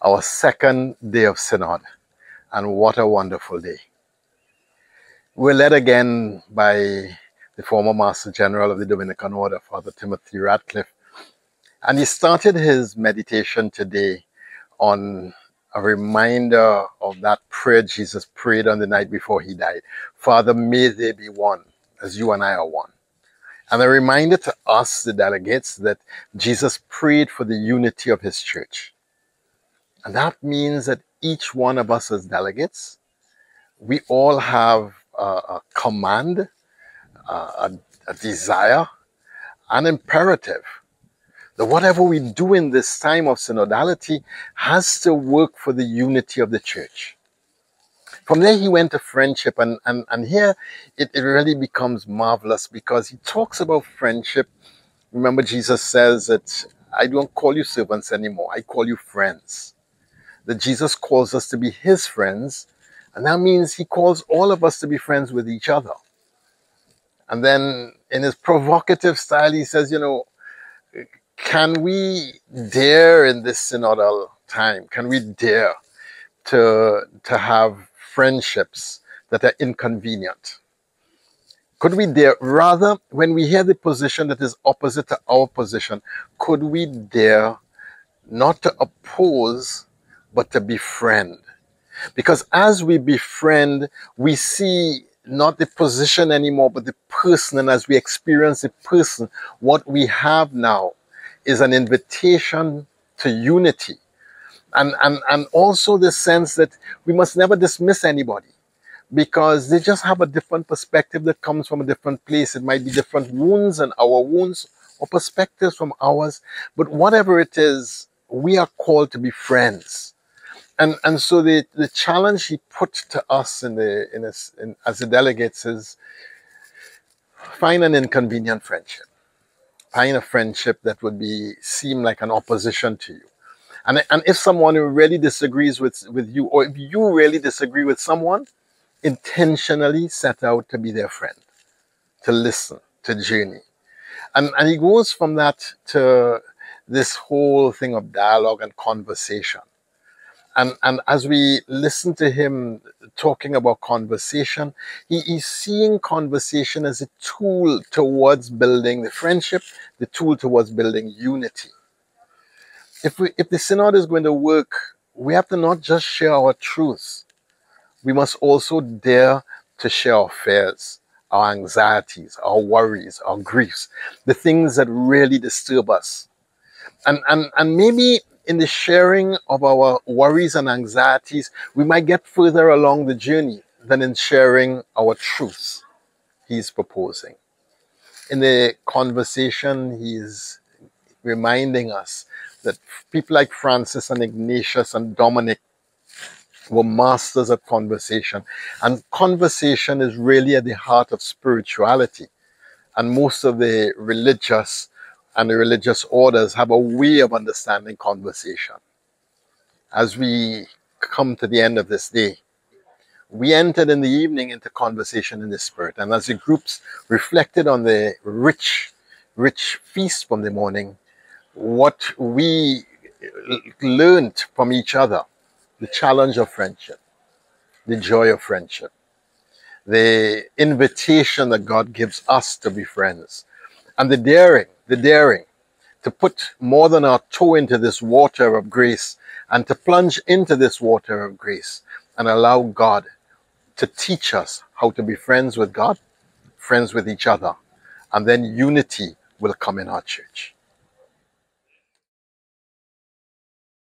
our second day of Synod, and what a wonderful day. We're led again by the former Master General of the Dominican Order, Father Timothy Radcliffe, and he started his meditation today on a reminder of that prayer Jesus prayed on the night before he died. Father, may they be one, as you and I are one. And a reminder to us, the delegates, that Jesus prayed for the unity of his church. And that means that each one of us as delegates, we all have a command, a desire, an imperative that whatever we do in this time of synodality has to work for the unity of the church. From there he went to friendship, and here it really becomes marvelous because he talks about friendship. Remember, Jesus says that I don't call you servants anymore, I call you friends. That Jesus calls us to be his friends, and that means he calls all of us to be friends with each other. And then in his provocative style, he says, can we dare in this synodal time, can we dare to have friendships that are inconvenient? Could we dare, rather, when we hear the position that is opposite to our position, could we dare not to oppose, but to befriend? Because as we befriend, we see not the position anymore, but the person. And as we experience the person, what we have now is an invitation to unity. And also the sense that we must never dismiss anybody, because they just have a different perspective that comes from a different place. It might be different wounds and our wounds, or perspectives from ours. But whatever it is, we are called to be friends. And so the challenge he put to us as the delegates is find an inconvenient friendship. Find a friendship that would seem like an opposition to you. And if someone really disagrees with you, or if you really disagree with someone, intentionally set out to be their friend, to listen, to journey. And he goes from that to this whole thing of dialogue and conversation. And as we listen to him talking about conversation, he's seeing conversation as a tool towards building the friendship, the tool towards building unity. If the synod is going to work, we have to not just share our truths. We must also dare to share our fears, our anxieties, our worries, our griefs, the things that really disturb us. And maybe in the sharing of our worries and anxieties, we might get further along the journey than in sharing our truths he's proposing. In the conversation, he's reminding us that people like Francis and Ignatius and Dominic were masters of conversation. And conversation is really at the heart of spirituality. And most of the religious and the religious orders have a way of understanding conversation. As we come to the end of this day, we entered in the evening into conversation in the Spirit. And as the groups reflected on the rich feast from the morning, what we learned from each other, the challenge of friendship, the joy of friendship, the invitation that God gives us to be friends, and the daring to put more than our toe into this water of grace and to plunge into this water of grace and allow God to teach us how to be friends with God, friends with each other, and then unity will come in our church.